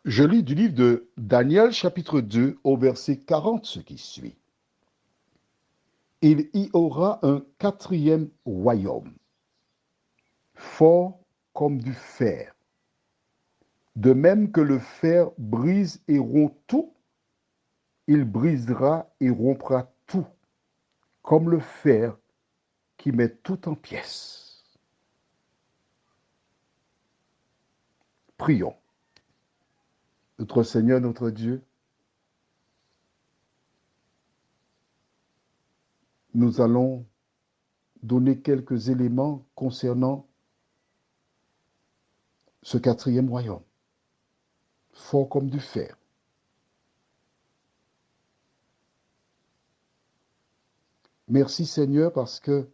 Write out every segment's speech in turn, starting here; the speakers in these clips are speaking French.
Je lis du livre de Daniel chapitre 2 au verset 40 ce qui suit. Il y aura un quatrième royaume, fort comme du fer. De même que le fer brise et rompt tout, il brisera et rompra tout, comme le fer qui met tout en pièces. Prions. Notre Seigneur, notre Dieu, nous allons donner quelques éléments concernant ce quatrième royaume, fort comme du fer. Merci Seigneur parce que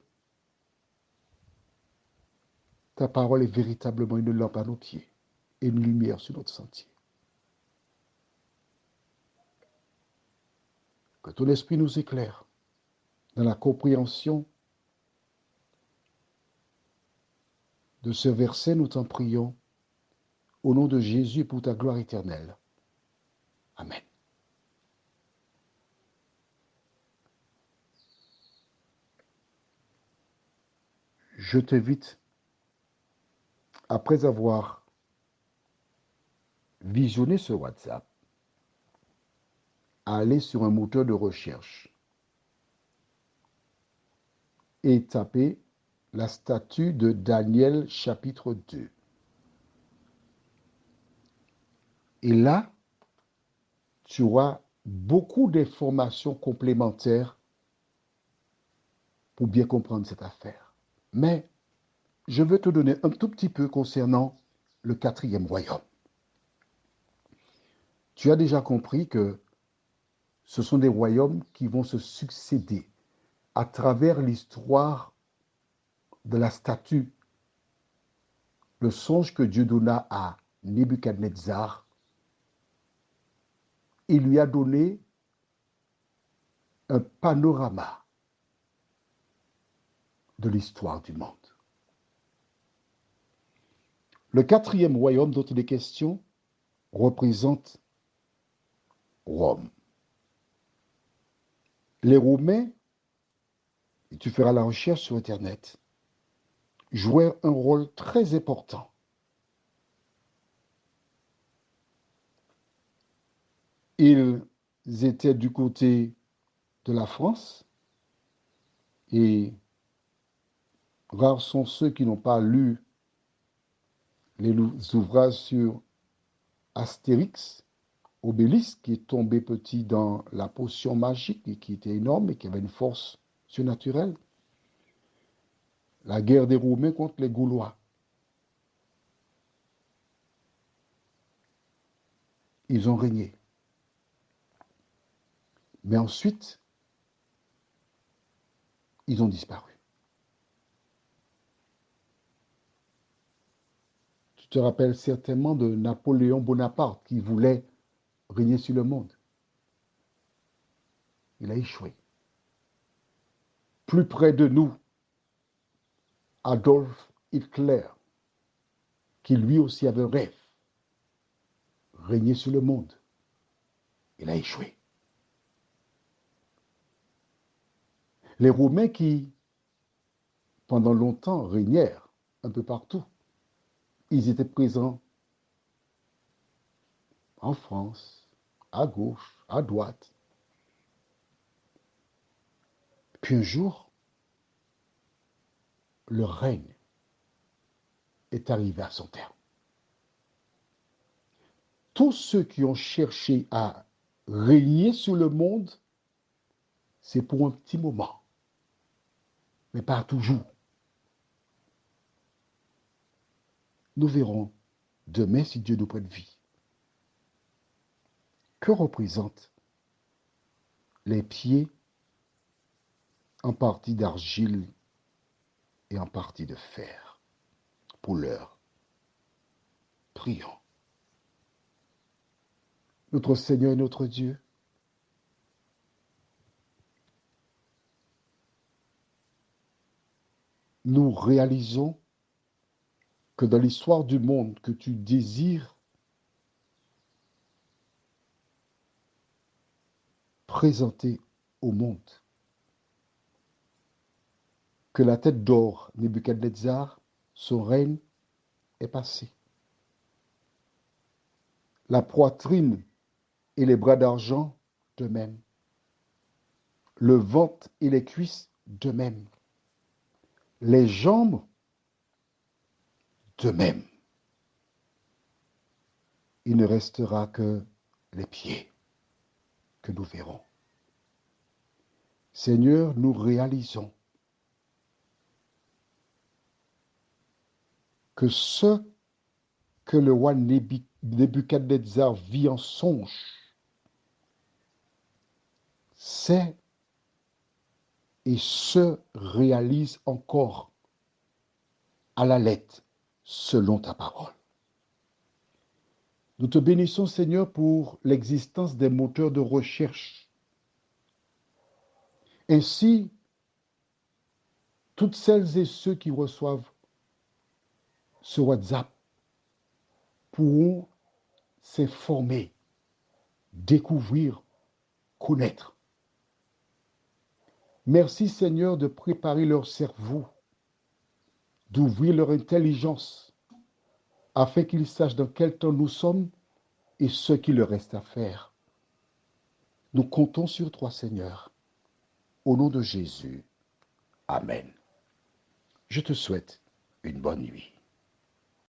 ta parole est véritablement une lampe à nos pieds et une lumière sur notre sentier. Que ton esprit nous éclaire dans la compréhension de ce verset, nous t'en prions, au nom de Jésus pour ta gloire éternelle. Amen. Je t'invite, après avoir visionné ce WhatsApp, à aller sur un moteur de recherche et taper la statue de Daniel chapitre 2. Et là, tu auras beaucoup d'informations complémentaires pour bien comprendre cette affaire. Mais je veux te donner un tout petit peu concernant le quatrième royaume. Tu as déjà compris que ce sont des royaumes qui vont se succéder à travers l'histoire de la statue, le songe que Dieu donna à Nebuchadnezzar. Il lui a donné un panorama de l'histoire du monde. Le quatrième royaume dont il est question représente Rome. Les Romains, et tu feras la recherche sur Internet, jouaient un rôle très important. Ils étaient du côté de la France et rares sont ceux qui n'ont pas lu les ouvrages sur Astérix, Obélix, qui est tombé petit dans la potion magique et qui était énorme et qui avait une force surnaturelle. La guerre des Romains contre les Gaulois. Ils ont régné. Mais ensuite, ils ont disparu. Tu te rappelles certainement de Napoléon Bonaparte qui voulait régner sur le monde. Il a échoué. Plus près de nous, Adolf Hitler, qui lui aussi avait un rêve, régner sur le monde. Il a échoué. Les Romains qui, pendant longtemps, régnèrent un peu partout. Ils étaient présents en France, à gauche, à droite. Puis un jour, leur règne est arrivé à son terme. Tous ceux qui ont cherché à régner sur le monde, c'est pour un petit moment, mais pas toujours. Nous verrons demain si Dieu nous prête vie. Que représentent les pieds en partie d'argile et en partie de fer? Pour l'heure, prions. Notre Seigneur et notre Dieu, nous réalisons que dans l'histoire du monde que tu désires présenter au monde que la tête d'or, Nebuchadnezzar, son règne est passé. La poitrine et les bras d'argent, de même. Le ventre et les cuisses, de même. Les jambes, de même. Il ne restera que les pieds que nous verrons. Seigneur, nous réalisons que ce que le roi Nebuchadnezzar vit en songe, c'est et se réalise encore à la lettre selon ta parole. Nous te bénissons, Seigneur, pour l'existence des moteurs de recherche. Ainsi, toutes celles et ceux qui reçoivent ce WhatsApp pourront s'informer, découvrir, connaître. Merci, Seigneur, de préparer leur cerveau, d'ouvrir leur intelligence, afin qu'ils sachent dans quel temps nous sommes et ce qu'il leur reste à faire. Nous comptons sur toi, Seigneur. Au nom de Jésus. Amen. Je te souhaite une bonne nuit.